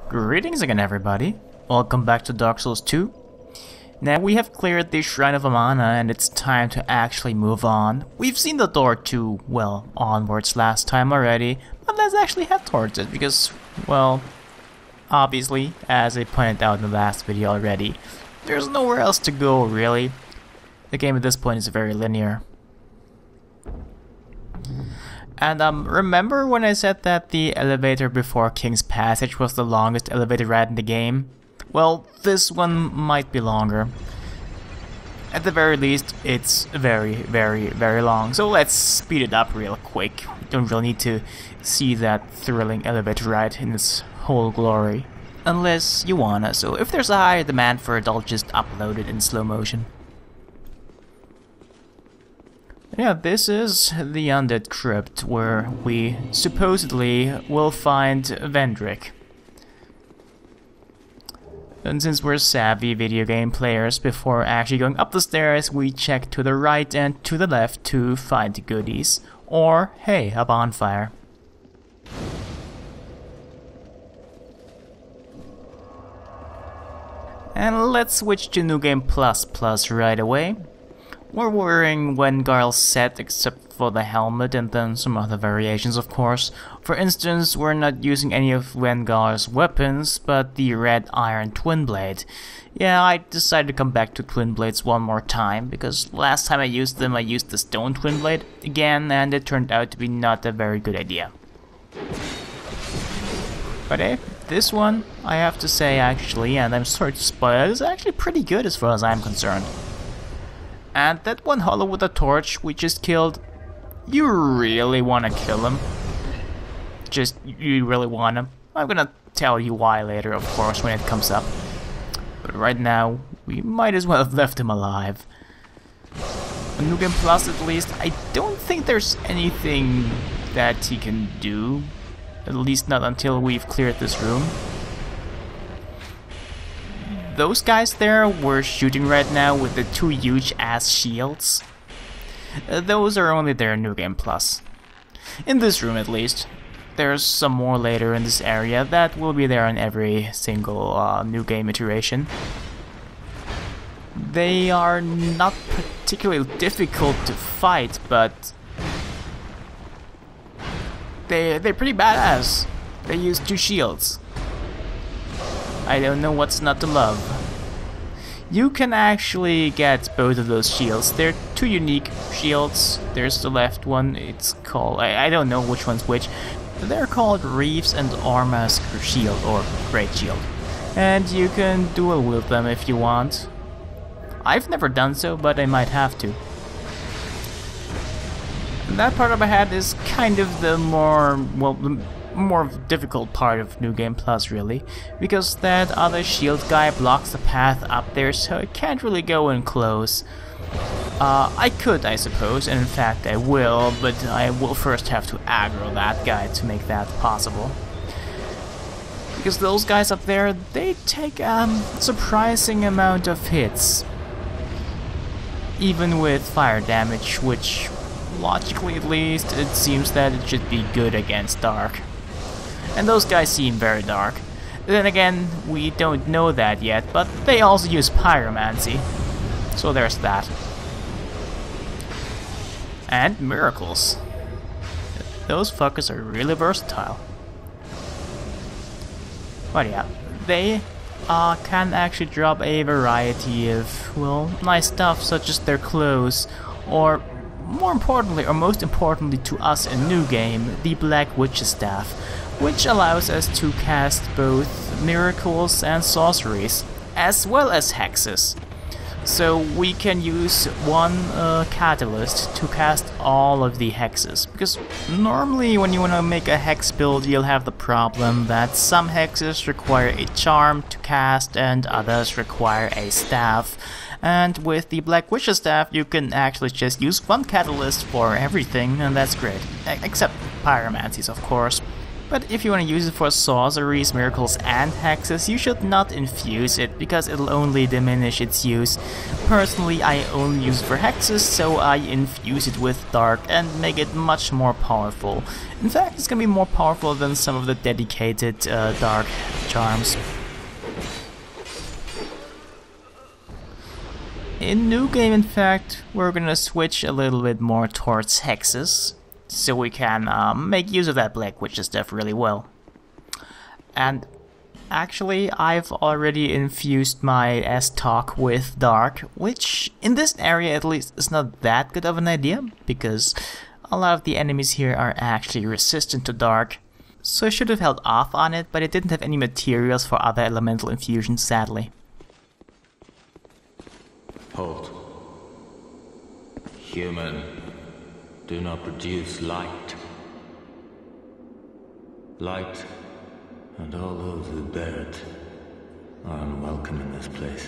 Greetings again, everybody. Welcome back to Dark Souls 2. Now we have cleared the Shrine of Amana and it's time to actually move on. We've seen the door to, well, onwards last time already, but let's actually head towards it because, well, obviously, as I pointed out in the last video already, there's nowhere else to go really. The game at this point is very linear. And remember when I said that the elevator before King's Passage was the longest elevator ride in the game? Well, this one might be longer. At the very least, it's very, very long. So let's speed it up real quick. We don't really need to see that thrilling elevator ride in its whole glory. Unless you wanna, so if there's a higher demand for it, I'll just upload it in slow motion. Yeah, this is the Undead Crypt, where we supposedly will find Vendrick. And since we're savvy video game players, before actually going up the stairs, we check to the right and to the left to find goodies. Or, hey, a bonfire. And let's switch to New Game Plus right away. We're wearing Wengarl's set except for the helmet and then some other variations, of course. For instance, we're not using any of Wengarl's weapons, but the red iron twin blade. Yeah, I decided to come back to twin blades one more time, because last time I used them I used the stone twin blade again, and it turned out to be not a very good idea. But hey, this one, I have to say actually, and I'm sorry to spoil it, is actually pretty good as far as I'm concerned. And that one hollow with a torch we just killed, you really wanna kill him? Just, you really want him? I'm gonna tell you why later, of course, when it comes up. But right now, we might as well have left him alive. On New Game Plus at least, I don't think there's anything that he can do. At least not until we've cleared this room. Those guys there we're shooting right now with the two huge ass shields. Those are only there in New Game Plus. In this room at least. There's some more later in this area that will be there on every single New Game iteration. They are not particularly difficult to fight, but they're pretty badass. They use two shields. I don't know what's not to love. You can actually get both of those shields. They're two unique shields. There's the left one, it's called, I don't know which one's which. They're called Reeves and Orma's shield, or Great Shield. And you can dual wield them if you want. I've never done so, but I might have to. And that part of my head is kind of the more, well, more difficult part of New Game Plus really, because that other shield guy blocks the path up there, so I can't really go in close. I could, I suppose, and in fact I will, but I will first have to aggro that guy to make that possible. Because those guys up there, they take a surprising amount of hits. Even with fire damage, which, logically at least, it seems that it should be good against dark. And those guys seem very dark. Then again, we don't know that yet, but they also use pyromancy. So there's that. And miracles. Those fuckers are really versatile. But yeah, they can actually drop a variety of, well, nice stuff, such as their clothes, or more importantly, or most importantly to us in New Game, the Black Witch's Staff, which allows us to cast both miracles and sorceries, as well as hexes. So we can use one catalyst to cast all of the hexes, because normally when you want to make a hex build you'll have the problem that some hexes require a charm to cast and others require a staff. And with the Black Witch's Staff you can actually just use one catalyst for everything, and that's great. Except pyromancies, of course. But if you want to use it for sorceries, miracles and hexes, you should not infuse it, because it'll only diminish its use. Personally, I only use it for hexes, so I infuse it with dark and make it much more powerful. In fact, it's gonna be more powerful than some of the dedicated dark charms. In New Game, in fact, we're gonna switch a little bit more towards hexes, so we can make use of that Black Witch's Death really well. And actually, I've already infused my S-Talk with Dark, which in this area at least is not that good of an idea, because a lot of the enemies here are actually resistant to Dark. So I should have held off on it, but it didn't have any materials for other elemental infusions, sadly. Halt. Human, do not produce light. Light, and all those who bear it, are unwelcome in this place.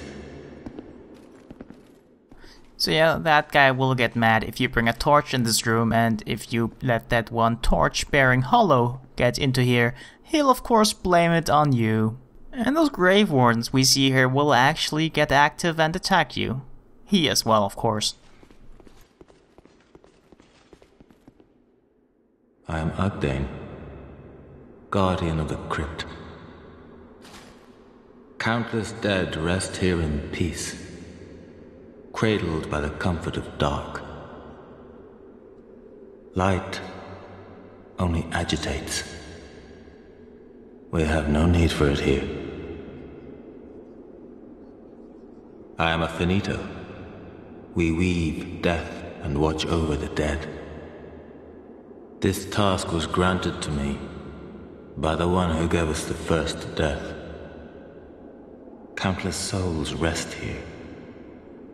So yeah, that guy will get mad if you bring a torch in this room, and if you let that one torch-bearing hollow get into here, he'll of course blame it on you. And those Grave Wardens we see here will actually get active and attack you. He as well, of course. I am Agdayne, guardian of the crypt. Countless dead rest here in peace, cradled by the comfort of dark. Light only agitates. We have no need for it here. I am a finito. We weave death and watch over the dead. This task was granted to me by the one who gave us the first death. Countless souls rest here,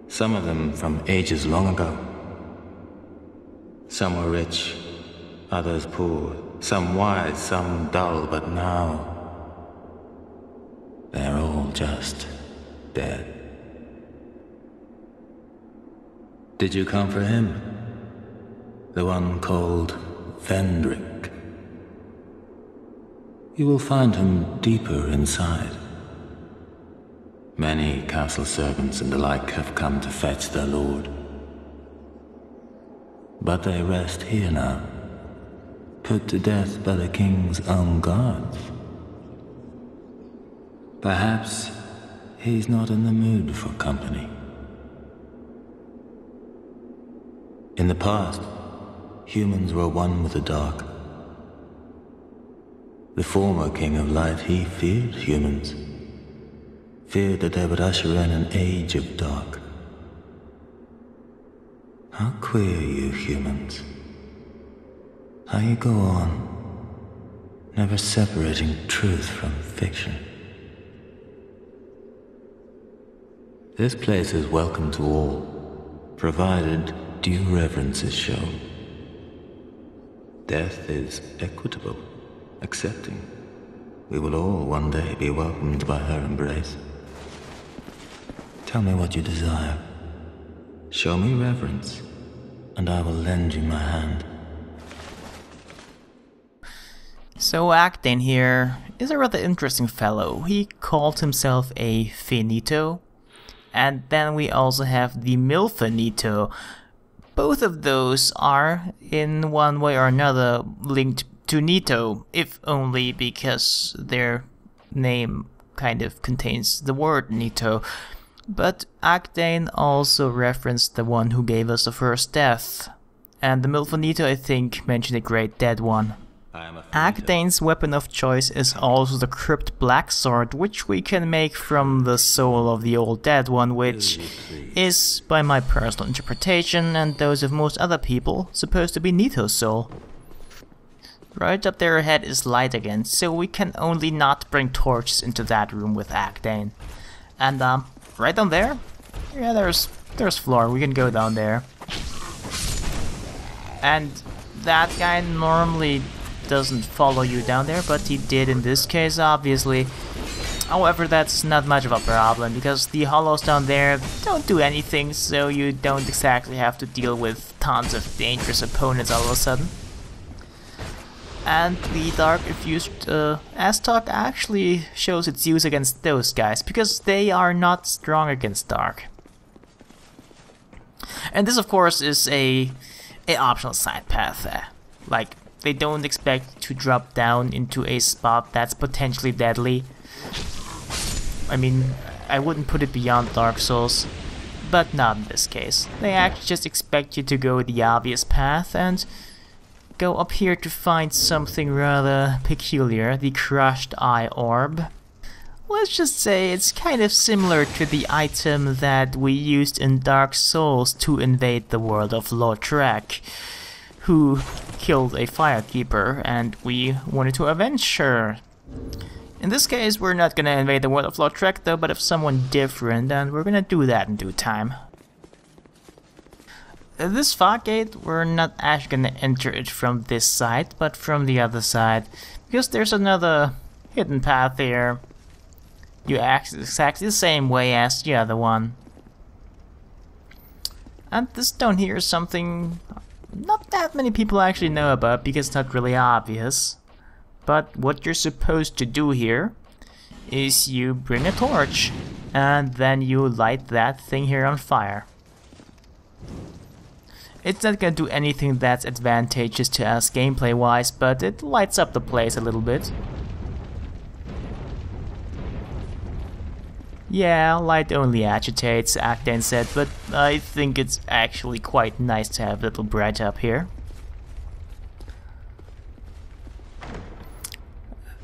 some of them from ages long ago. Some were rich, others poor, some wise, some dull, but now they're all just dead. Did you come for him? The one called Vendrick? You will find him deeper inside. Many castle servants and the like have come to fetch their lord. But they rest here now, put to death by the king's own guards. Perhaps he's not in the mood for company. In the past, humans were one with the dark. The former King of Light, he feared humans. Feared that they would usher in an age of dark. How queer you humans. How you go on, never separating truth from fiction. This place is welcome to all, provided due reverence is shown. Death is equitable, accepting. We will all one day be welcomed by her embrace. Tell me what you desire. Show me reverence, and I will lend you my hand. So Agdayne here is a rather interesting fellow. He called himself a finito. And then we also have the Milfinito. Both of those are, in one way or another, linked to Nito, if only because their name kind of contains the word Nito. But Agdayne also referenced the one who gave us the first death. And the Milfinito, I think, mentioned a great dead one. Agdayne's weapon of choice is also the Crypt Black Sword, which we can make from the soul of the old dead one, which is, by my personal interpretation and those of most other people, supposed to be Nito's soul. Right up there ahead is light again, so we can only not bring torches into that room with Agdayne. And right down there? Yeah, there's floor, we can go down there. And that guy normally doesn't follow you down there, but he did in this case, obviously. However, that's not much of a problem, because the hollows down there don't do anything, so you don't exactly have to deal with tons of dangerous opponents all of a sudden. And the Dark Infused S-Talk actually shows its use against those guys, because they are not strong against Dark. And this, of course, is a optional side path. Like, they don't expect to drop down into a spot that's potentially deadly. I mean, I wouldn't put it beyond Dark Souls, but not in this case. They actually just expect you to go the obvious path and go up here to find something rather peculiar, the Crushed Eye Orb. Let's just say it's kind of similar to the item that we used in Dark Souls to invade the world of Lautrec, who killed a firekeeper and we wanted to avenge her. In this case, we're not gonna invade the world of Lautrec though, but of someone different, and we're gonna do that in due time. This fog gate, we're not actually gonna enter it from this side, but from the other side, because there's another hidden path here. You act exactly the same way as the other one. And this down here is something not that many people actually know about because it's not really obvious. But what you're supposed to do here is you bring a torch and then you light that thing here on fire. It's not gonna do anything that's advantageous to us gameplay wise, but it lights up the place a little bit. Yeah, light only agitates, Agdayne said, but I think it's actually quite nice to have a little bright up here.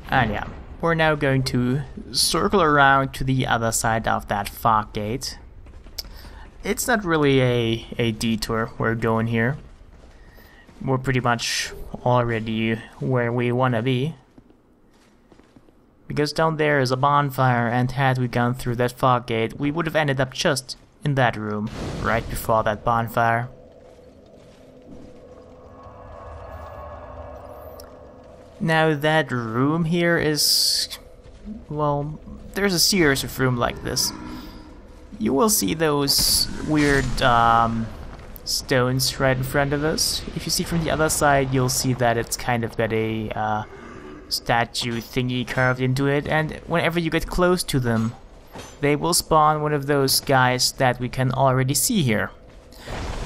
And yeah, we're now going to circle around to the other side of that fog gate. It's not really a detour we're going here. We're pretty much already where we want to be. Because down there is a bonfire, and had we gone through that fog gate, we would have ended up just in that room, right before that bonfire. Now that room here is... well, there's a series of rooms like this. You will see those weird stones right in front of us. If you see from the other side, you'll see that it's kind of got a statue thingy carved into it, and whenever you get close to them, they will spawn one of those guys that we can already see here.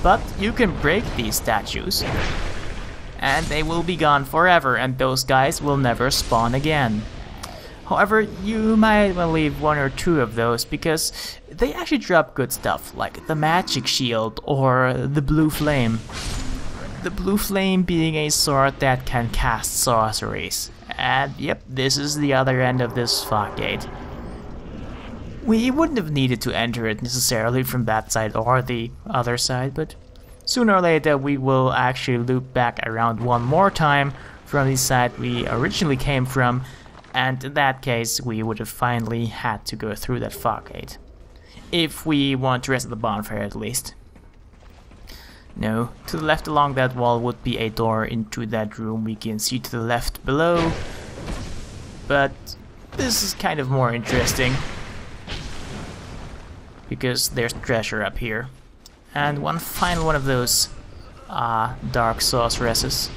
But you can break these statues, and they will be gone forever, and those guys will never spawn again. However, you might want to leave one or two of those, because they actually drop good stuff, like the magic shield or the blue flame. The blue flame being a sword that can cast sorceries. And yep, this is the other end of this fog gate. We wouldn't have needed to enter it necessarily from that side or the other side, but sooner or later we will actually loop back around one more time from the side we originally came from, and in that case we would have finally had to go through that fog gate. If we want to rest at the bonfire at least. No, to the left along that wall would be a door into that room we can see to the left below. But this is kind of more interesting, because there's treasure up here. And one final one of those dark sorceresses.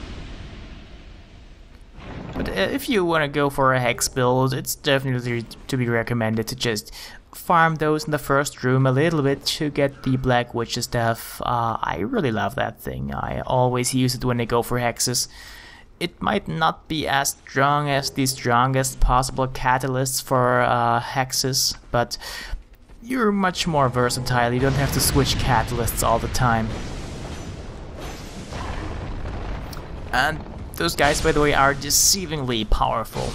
But if you want to go for a hex build, it's definitely to be recommended to just farm those in the first room a little bit to get the Black Witch stuff. I really love that thing. I always use it when I go for hexes. It might not be as strong as the strongest possible catalysts for hexes, but you're much more versatile. You don't have to switch catalysts all the time. And those guys, by the way, are deceivingly powerful.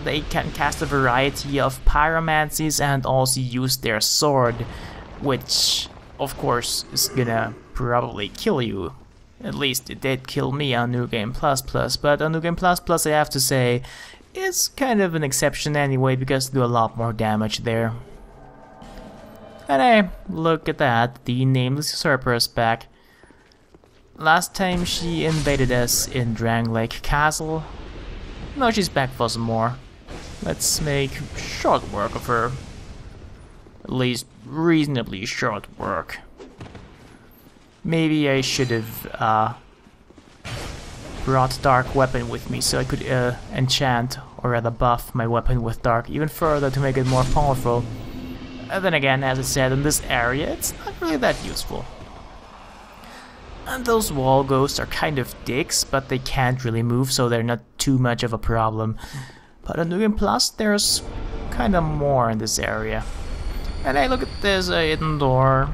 They can cast a variety of pyromancies and also use their sword, which of course is gonna probably kill you. At least it did kill me on New Game Plus Plus, but on New Game Plus Plus I have to say it's kind of an exception anyway, because they do a lot more damage there. And hey, look at that, the Nameless Usurper is back. Last time she invaded us in Dranglake Castle. Now she's back for some more. Let's make short work of her. At least reasonably short work. Maybe I should have brought Dark Weapon with me so I could enchant, or rather buff, my weapon with Dark even further to make it more powerful. And then again, as I said, in this area it's not really that useful. And those wall ghosts are kind of dicks, but they can't really move, so they're not too much of a problem. But on New Game Plus, there's kind of more in this area. And hey, look at this, a hidden door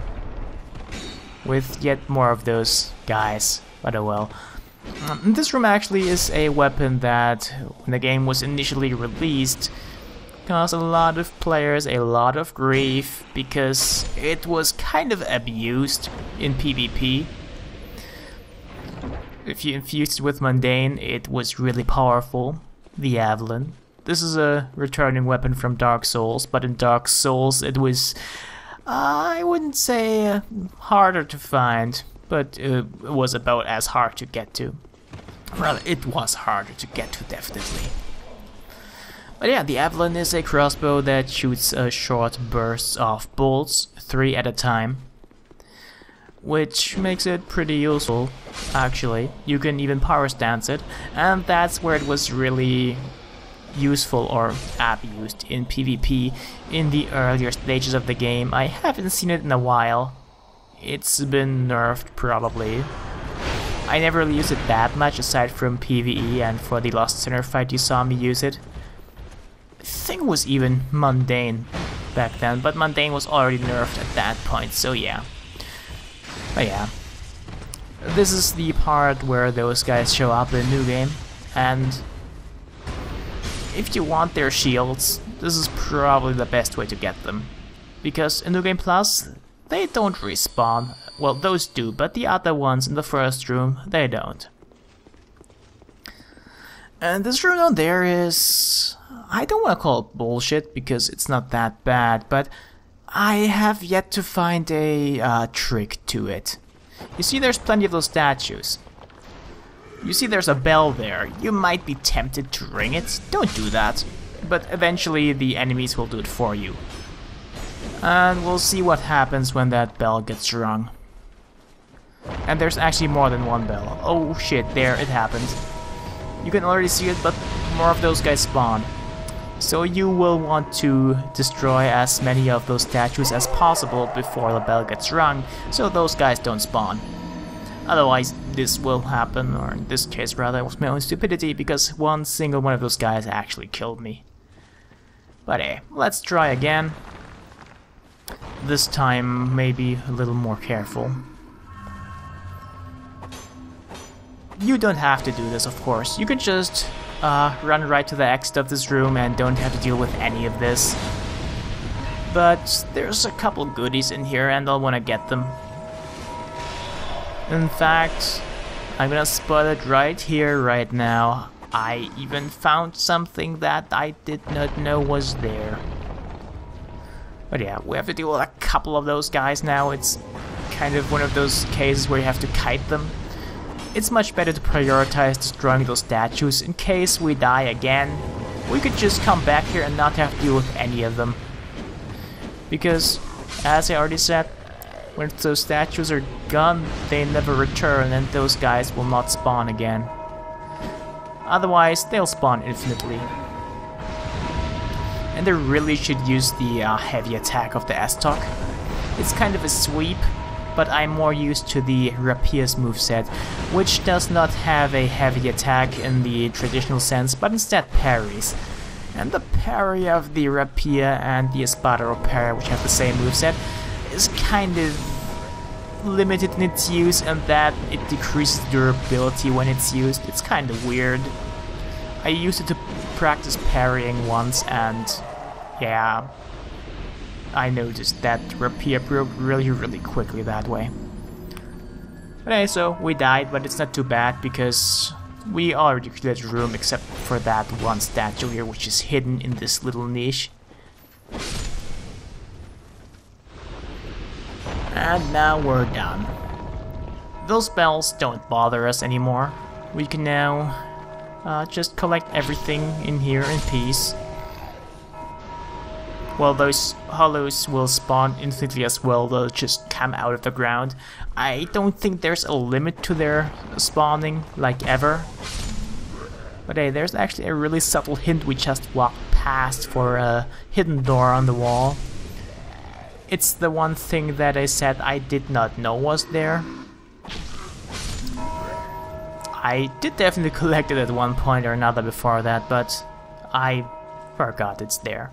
with yet more of those guys. But oh well. This room actually is a weapon that, when the game was initially released, caused a lot of players a lot of grief because it was kind of abused in PvP. If you infused it with Mundane, it was really powerful. The Javelin. This is a returning weapon from Dark Souls, but in Dark Souls it was, I wouldn't say harder to find, but it was about as hard to get to. Rather, it was harder to get to, definitely. But yeah, the Javelin is a crossbow that shoots short bursts of bolts, 3 at a time, which makes it pretty useful, actually. You can even power stance it, and that's where it was really useful or abused in PvP in the earlier stages of the game. I haven't seen it in a while. It's been nerfed, probably. I never really used it that much, aside from PvE and for the Lost Sinner fight you saw me use it. I think it was even Mundane back then, but Mundane was already nerfed at that point, so yeah. But yeah. This is the part where those guys show up in New Game, and if you want their shields, this is probably the best way to get them. Because in New Game Plus, they don't respawn. Well, those do, but the other ones in the first room, they don't. And this room down there is... I don't want to call it bullshit, because it's not that bad, but I have yet to find a trick to it. You see, there's plenty of those statues. You see there's a bell there. You might be tempted to ring it. Don't do that. But eventually the enemies will do it for you. And we'll see what happens when that bell gets rung. And there's actually more than one bell. Oh shit, there it happened. You can already see it, but more of those guys spawn. So you will want to destroy as many of those statues as possible before the bell gets rung, so those guys don't spawn. Otherwise, this will happen, or in this case rather, it was my own stupidity, because one single one of those guys actually killed me. But hey, let's try again. This time, maybe a little more careful. You don't have to do this, of course. You could just run right to the exit of this room and don't have to deal with any of this. But there's a couple goodies in here and I'll want to get them. In fact, I'm gonna spoil it right here, right now. I even found something that I did not know was there. But yeah, we have to deal with a couple of those guys now. It's kind of one of those cases where you have to kite them. It's much better to prioritize destroying those statues in case we die again. We could just come back here and not have to deal with any of them. Because, as I already said, when those statues are gone, they never return and those guys will not spawn again. Otherwise, they'll spawn infinitely. And they really should use the heavy attack of the Aztok. It's kind of a sweep, but I'm more used to the Rapier's moveset, which does not have a heavy attack in the traditional sense, but instead parries. And the parry of the Rapier and the Espadaro parry, which have the same moveset, is kind of limited in its use, and that it decreases durability when it's used. It's kind of weird. I used it to practice parrying once, and yeah, I noticed that Rapier broke really quickly that way. Okay, so we died, but it's not too bad because we already cleared the room except for that one statue here, which is hidden in this little niche. And now we're done. Those bells don't bother us anymore. We can now just collect everything in here in peace. Well, those hollows will spawn infinitely as well. They'll just come out of the ground. I don't think there's a limit to their spawning, like ever. But hey, there's actually a really subtle hint we just walked past for a hidden door on the wall. It's the one thing that I said I did not know was there. I did definitely collect it at one point or another before that, but I forgot it's there.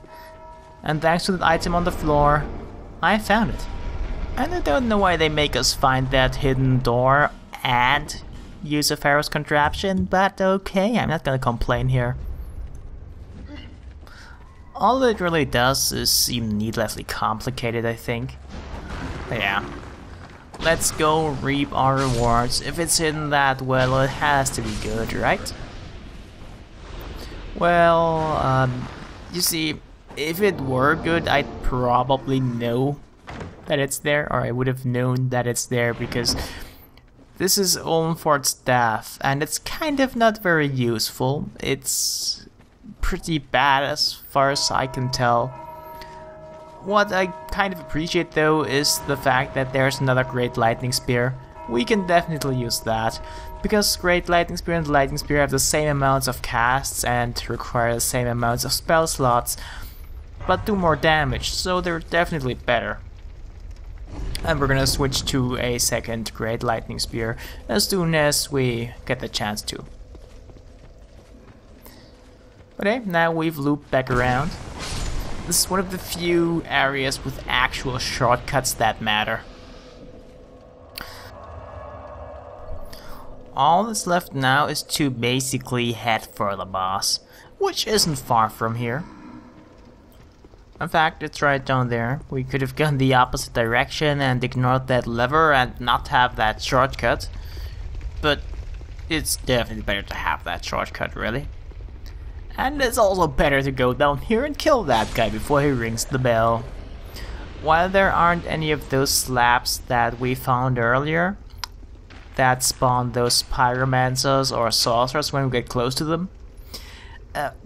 And thanks to that item on the floor, I found it. And I don't know why they make us find that hidden door and use a Pharaoh's contraption, but okay, I'm not gonna complain here. All it really does is seem needlessly complicated, I think. But yeah. Let's go reap our rewards. If it's hidden that well, it has to be good, right? Well, you see, if it were good, I'd probably know that it's there, or I would have known that it's there, because this is Olmford's staff, and it's kind of not very useful. It's pretty bad as far as I can tell. What I kind of appreciate though is the fact that there's another Great Lightning Spear. We can definitely use that, because Great Lightning Spear and Lightning Spear have the same amounts of casts and require the same amounts of spell slots, but do more damage, so they're definitely better. And we're gonna switch to a second Great Lightning Spear as soon as we get the chance to. Okay, now we've looped back around. This is one of the few areas with actual shortcuts that matter. All that's left now is to basically head for the boss, which isn't far from here. In fact, it's right down there. We could have gone the opposite direction and ignored that lever and not have that shortcut. But it's definitely better to have that shortcut, really. And it's also better to go down here and kill that guy before he rings the bell. While there aren't any of those slabs that we found earlier that spawn those pyromancers or sorcerers when we get close to them,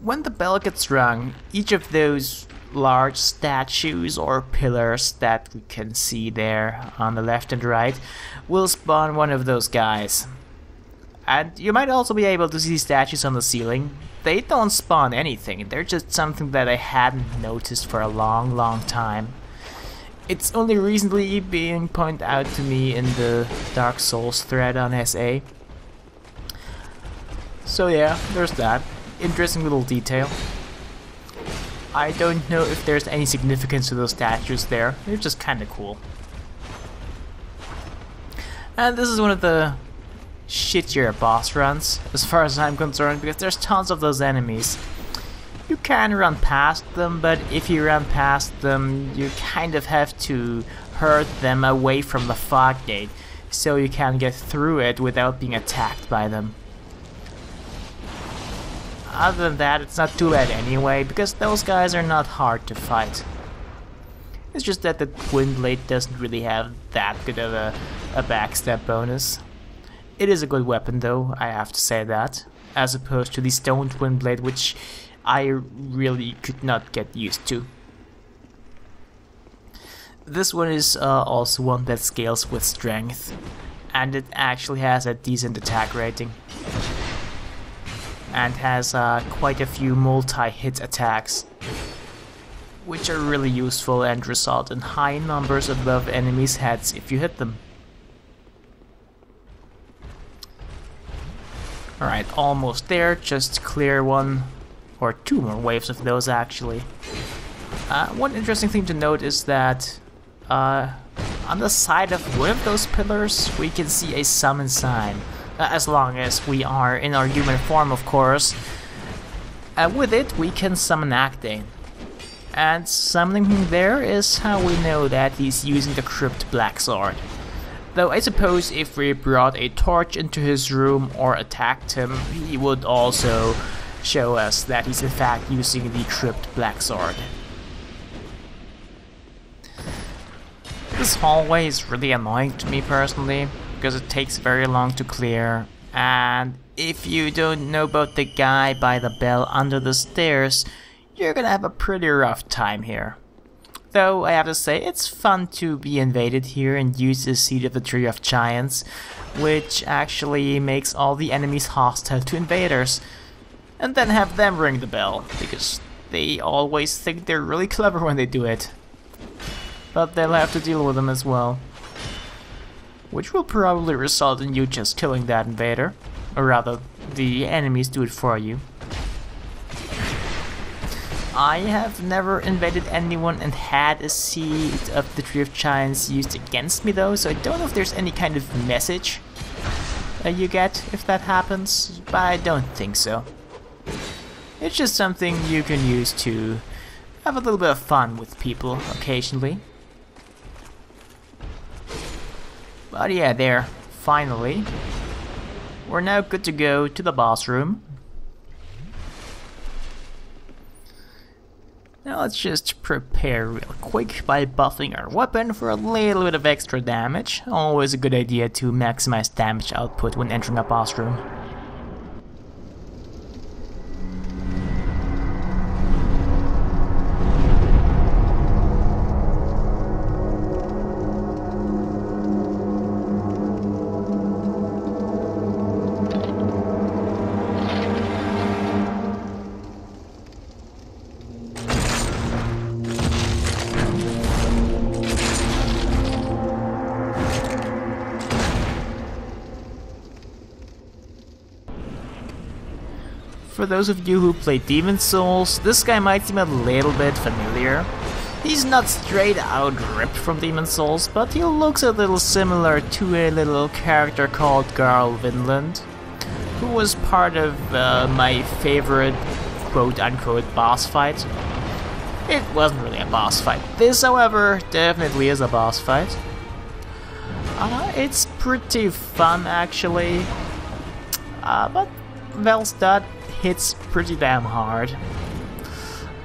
when the bell gets rung, each of those large statues or pillars that we can see there on the left and right will spawn one of those guys. And you might also be able to see statues on the ceiling. They don't spawn anything, they're just something that I hadn't noticed for a long time. It's only recently being pointed out to me in the Dark Souls thread on SA. So yeah, there's that. Interesting little detail. I don't know if there's any significance to those statues there, they're just kinda cool. And this is one of the shittier boss runs, as far as I'm concerned, because there's tons of those enemies. You can run past them, but if you run past them, you kind of have to herd them away from the fog gate, so you can get through it without being attacked by them. Other than that, it's not too bad anyway, because those guys are not hard to fight. It's just that the Twin Blade doesn't really have that good of a backstab bonus. It is a good weapon though, I have to say that, as opposed to the Stone Twin Blade, which I really could not get used to. This one is also one that scales with strength, and it actually has a decent attack rating. And has quite a few multi-hit attacks, which are really useful and result in high numbers above enemies' heads if you hit them. Alright, almost there, just clear one or two more waves of those actually. One interesting thing to note is that on the side of one of those pillars we can see a summon sign, as long as we are in our human form, of course. With it we can summon Agdayne. And summoning him there is how we know that he's using the Crypt Black Sword. Though I suppose if we brought a torch into his room or attacked him, he would also show us that he's in fact using the Crypt Black Sword. This hallway is really annoying to me personally, because it takes very long to clear, and if you don't know about the guy by the bell under the stairs, you're gonna have a pretty rough time here. Though I have to say, it's fun to be invaded here and use the Seed of the Tree of Giants, which actually makes all the enemies hostile to invaders, and then have them ring the bell, because they always think they're really clever when they do it. But they'll have to deal with them as well, which will probably result in you just killing that invader. Or rather, the enemies do it for you. I have never invaded anyone and had a seed of the Tree of Giants used against me though, so I don't know if there's any kind of message you get if that happens, but I don't think so. It's just something you can use to have a little bit of fun with people occasionally. But yeah, there, finally. We're now good to go to the boss room. Now let's just prepare real quick by buffing our weapon for a little bit of extra damage. Always a good idea to maximize damage output when entering a boss room. For those of you who play Demon Souls, this guy might seem a little bit familiar. He's not straight out ripped from Demon Souls, but he looks a little similar to a little character called Garl Vinland, who was part of my favorite quote-unquote boss fight. It wasn't really a boss fight. This, however, definitely is a boss fight. It's pretty fun actually, but Velstadt hits pretty damn hard.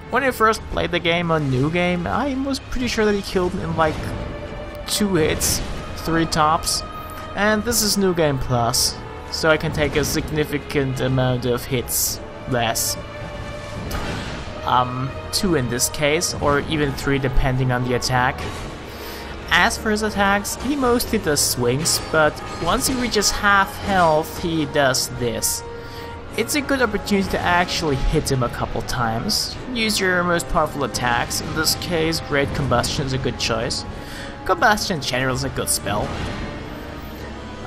When I first played the game on New Game, I was pretty sure that he killed me in like 2 hits, 3 tops. And this is New Game Plus, so I can take a significant amount of hits less. 2 in this case, or even 3 depending on the attack. As for his attacks, he mostly does swings, but once he reaches half health, he does this. It's a good opportunity to actually hit him a couple times. Use your most powerful attacks. In this case, Great Combustion is a good choice. Combustion in general is a good spell.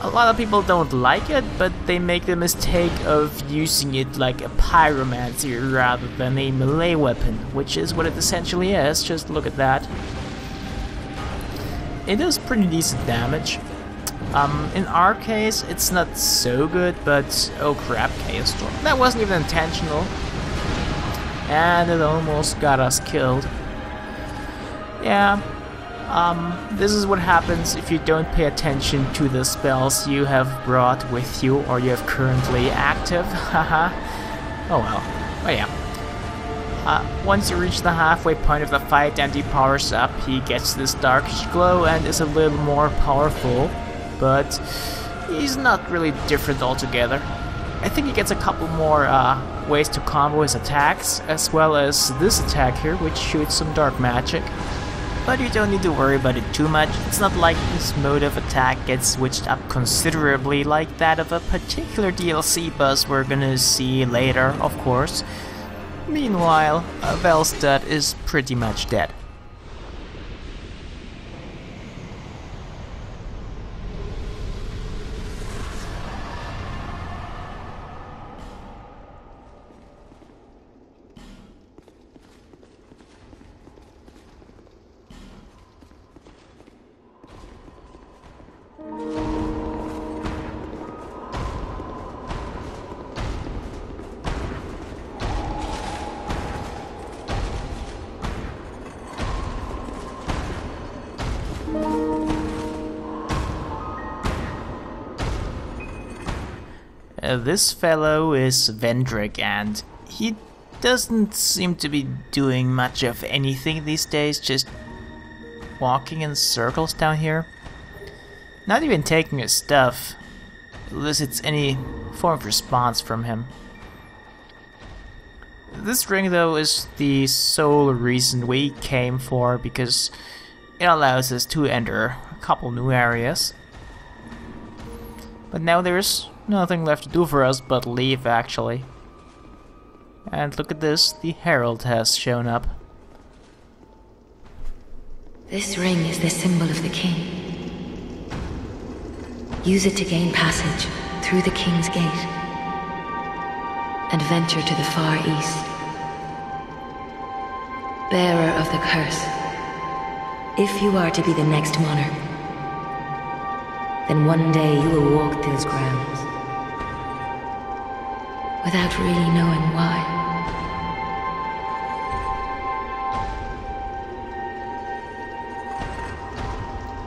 A lot of people don't like it, but they make the mistake of using it like a pyromancy rather than a melee weapon, which is what it essentially is. Just look at that. It does pretty decent damage. In our case, it's not so good, but oh crap, Chaos Storm. That wasn't even intentional. And it almost got us killed. Yeah, this is what happens if you don't pay attention to the spells you have brought with you or you have currently active. Haha. Oh well. Oh yeah. Once you reach the halfway point of the fight and he powers up, he gets this darkish glow and is a little more powerful. But he's not really different altogether. I think he gets a couple more ways to combo his attacks, as well as this attack here, which shoots some dark magic. But you don't need to worry about it too much. It's not like this mode of attack gets switched up considerably like that of a particular DLC boss we're gonna see later, of course. Meanwhile, Velstadt is pretty much dead. This fellow is Vendrick, and he doesn't seem to be doing much of anything these days, just walking in circles down here. Not even taking his stuff elicits any form of response from him. This ring, though, is the sole reason we came for, because it allows us to enter a couple new areas. But now there's nothing left to do for us but leave, actually. And look at this, the Herald has shown up. This ring is the symbol of the king. Use it to gain passage. through the King's Gate and venture to the far east. Bearer of the curse, if you are to be the next monarch, then one day you will walk those grounds without really knowing why.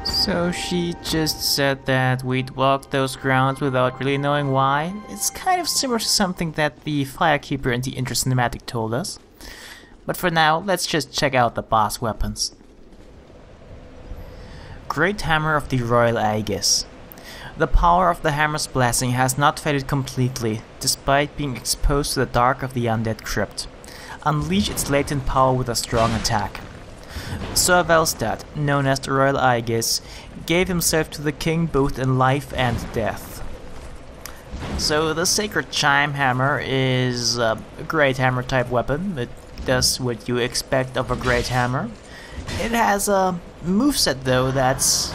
So she just said that we'd walk those grounds without really knowing why. It's kind of similar to something that the Firekeeper in the intro cinematic told us. But for now, let's just check out the boss weapons. Great Hammer of the Royal Aegis. The power of the hammer's blessing has not faded completely, despite being exposed to the dark of the Undead Crypt. Unleash its latent power with a strong attack. Sir Velstadt, known as the Royal Aegis, gave himself to the king both in life and death. So the Sacred Chime Hammer is a great hammer type weapon. It does what you expect of a great hammer. It has a moveset though that's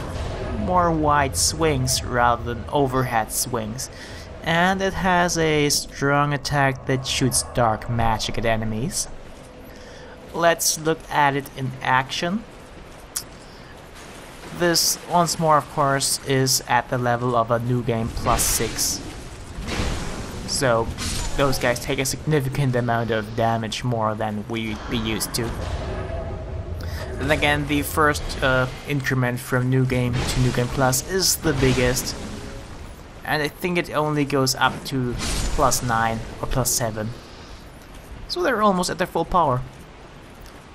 more wide swings rather than overhead swings. And it has a strong attack that shoots dark magic at enemies. Let's look at it in action. This, once more of course, is at the level of a new game +6. So, those guys take a significant amount of damage more than we'd be used to. Then again, the first increment from New Game to New Game Plus is the biggest. And I think it only goes up to +9 or +7. So they're almost at their full power.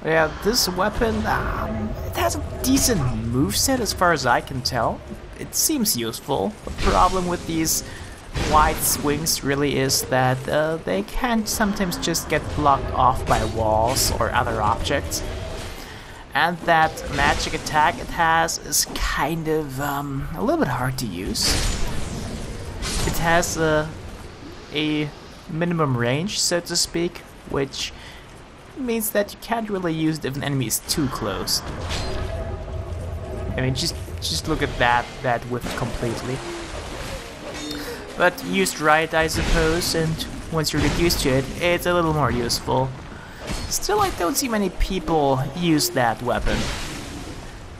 Yeah, this weapon, it has a decent moveset as far as I can tell. It seems useful. The problem with these wide swings really is that they can sometimes just get blocked off by walls or other objects. And that magic attack it has is kind of a little bit hard to use. It has a minimum range, so to speak, which means that you can't really use it if an enemy is too close. I mean, just look at that whiff completely. But used right, I suppose, and once you get used to it, it's a little more useful. Still, I don't see many people use that weapon.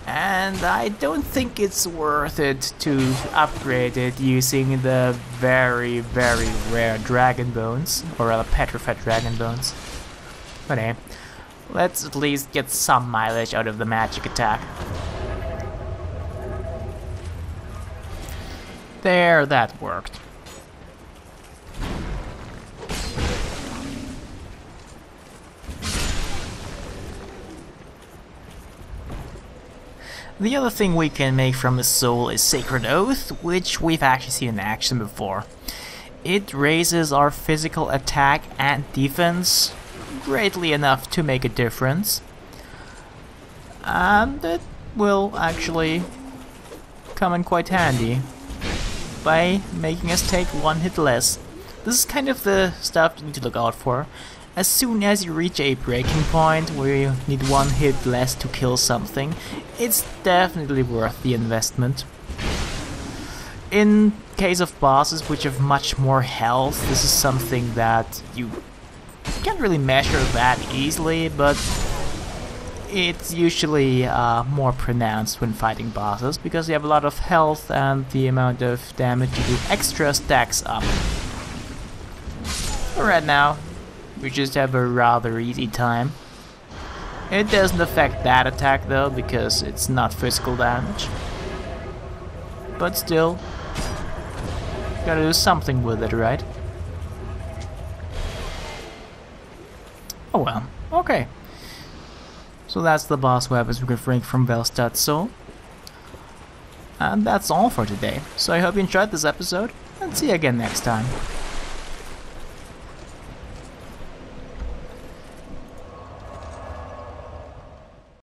And I don't think it's worth it to upgrade it using the very, very rare Dragon Bones, or rather Petrified Dragon Bones. But hey, let's at least get some mileage out of the magic attack. There, that worked. The other thing we can make from the soul is Sacred Oath, which we've actually seen in action before. It raises our physical attack and defense greatly enough to make a difference. And it will actually come in quite handy by making us take one hit less. This is kind of the stuff you need to look out for. As soon as you reach a breaking point where you need one hit less to kill something, it's definitely worth the investment. In case of bosses which have much more health, this is something that you can't really measure that easily, but it's usually more pronounced when fighting bosses, because you have a lot of health and the amount of damage you do extra stacks up. But right now, we just have a rather easy time. It doesn't affect that attack though, because it's not physical damage. But still, gotta do something with it, right? Oh well, okay. So that's the boss weapons we can bring from Velstadt Soul. And that's all for today. So I hope you enjoyed this episode, and see you again next time.